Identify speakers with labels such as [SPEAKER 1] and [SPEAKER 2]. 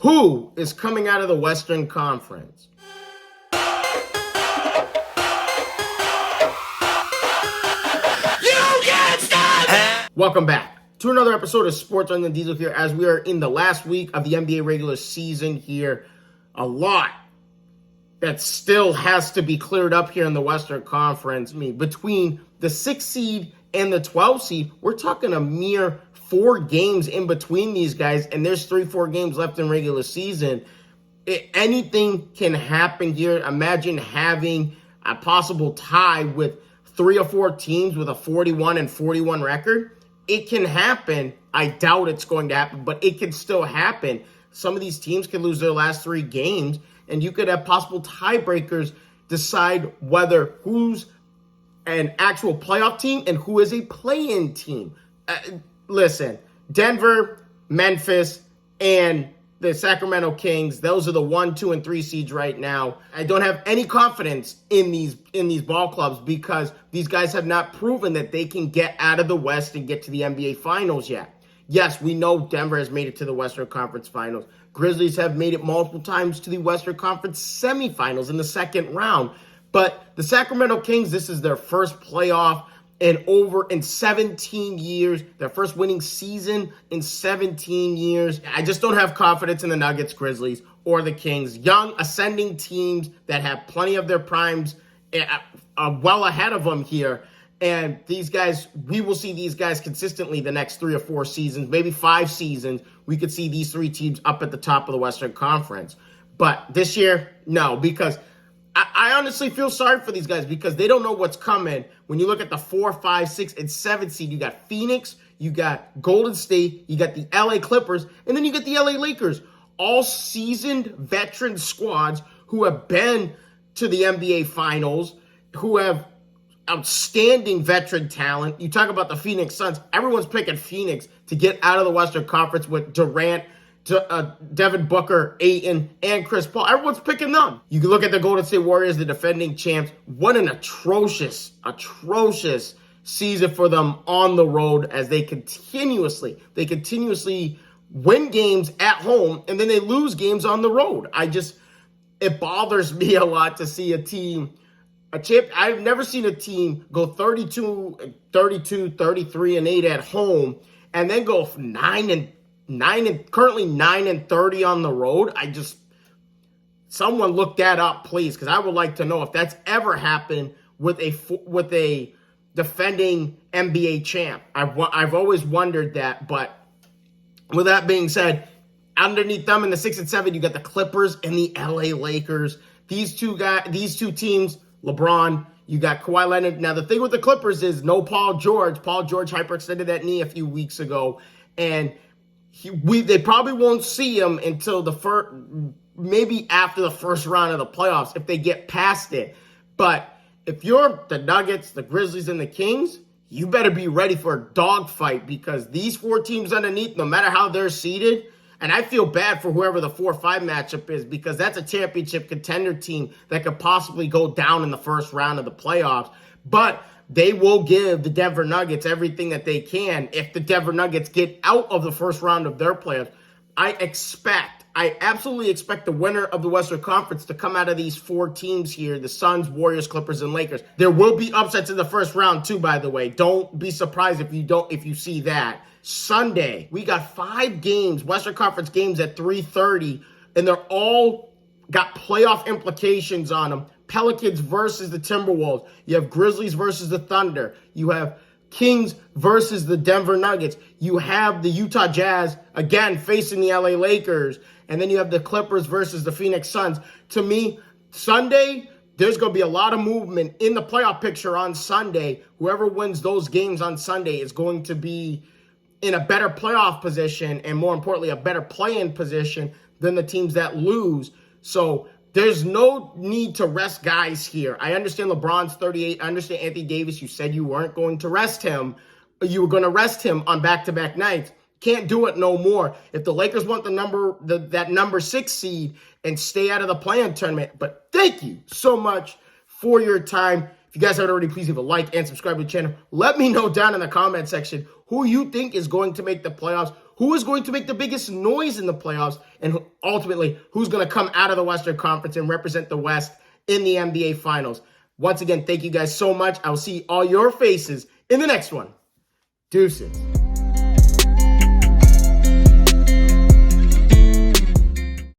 [SPEAKER 1] Who is coming out of the Western Conference? Welcome back to another episode of Sports on the Diesel here, as we are in the last week of the NBA regular season here. A lot that still has to be cleared up here in the Western Conference. Between the 6th seed and the 12th seed, we're talking a mere 4 games in between these guys, and there's 3-4 games left in regular season. Anything can happen here. Imagine having a possible tie with 3 or 4 teams with a 41-41 record. It can happen. I doubt it's going to happen, but it can still happen. Some of these teams can lose their last 3 games, and you could have possible tiebreakers decide whether who's an actual playoff team and who is a play-in team. Listen, Denver, Memphis, and the Sacramento Kings, those are the 1, 2, and 3 seeds right now. I don't have any confidence in these ball clubs because these guys have not proven that they can get out of the West and get to the NBA Finals yet. Yes, we know Denver has made it to the Western Conference Finals. Grizzlies have made it multiple times to the Western Conference semifinals in the second round. But the Sacramento Kings, this is their first playoff in 17 years, their first winning season in 17 years. I just don't have confidence in the Nuggets, Grizzlies, or the Kings. Young, ascending teams that have plenty of their primes well ahead of them here. And these guys, we will see these guys consistently the next 3 or 4 seasons, maybe 5 seasons. We could see these 3 teams up at the top of the Western Conference. But this year, no, because I honestly feel sorry for these guys because they don't know what's coming. When you look at the 4, 5, 6, and 7 seed, you got Phoenix, you got Golden State, you got the LA Clippers, and then you get the LA Lakers. All seasoned veteran squads who have been to the NBA Finals, who have outstanding veteran talent. You talk about the Phoenix Suns. Everyone's picking Phoenix to get out of the Western Conference with Durant, Devin Booker, Ayton, and Chris Paul. Everyone's picking them. You can look at the Golden State Warriors, the defending champs. What an atrocious season for them on the road as they continuously win games at home and then they lose games on the road. It bothers me a lot to see I've never seen a team go 32, 33, and 8 at home and then go currently 9-30 on the road. Someone look that up, please, because I would like to know if that's ever happened with a defending NBA champ. I've always wondered that, but with that being said, underneath them in the 6 and 7, you got the Clippers and the LA Lakers. These two teams, LeBron, you got Kawhi Leonard. Now, the thing with the Clippers is no Paul George. Paul George hyperextended that knee a few weeks ago, and they probably won't see him until maybe after the first round of the playoffs if they get past it. But if you're the Nuggets, the Grizzlies, and the Kings, you better be ready for a dogfight because these 4 teams underneath, no matter how they're seeded, and I feel bad for whoever the 4-5 matchup is because that's a championship contender team that could possibly go down in the first round of the playoffs. But they will give the Denver Nuggets everything that they can if the Denver Nuggets get out of the first round of their playoffs. I absolutely expect the winner of the Western Conference to come out of these 4 teams here, the Suns, Warriors, Clippers, and Lakers. There will be upsets in the first round too, by the way. Don't be surprised if you see that. Sunday, we got 5 games, Western Conference games at 3:30, and they're all got playoff implications on them. Pelicans versus the Timberwolves. You have Grizzlies versus the Thunder. You have Kings versus the Denver Nuggets. You have the Utah Jazz, again, facing the LA Lakers. And then you have the Clippers versus the Phoenix Suns. To me, Sunday, there's going to be a lot of movement in the playoff picture on Sunday. Whoever wins those games on Sunday is going to be in a better playoff position and, more importantly, a better play-in position than the teams that lose. So there's no need to rest guys here. I understand LeBron's 38. I understand Anthony Davis. You said you weren't going to rest him. You were going to rest him on back-to-back nights. Can't do it no more. If the Lakers want that number 6 seed and stay out of the play-in tournament. But thank you so much for your time. If you guys haven't already, please leave a like and subscribe to the channel. Let me know down in the comment section who you think is going to make the playoffs, who is going to make the biggest noise in the playoffs, and ultimately who's going to come out of the Western Conference and represent the West in the NBA Finals. Once again, thank you guys so much. I will see all your faces in the next one. Deuces.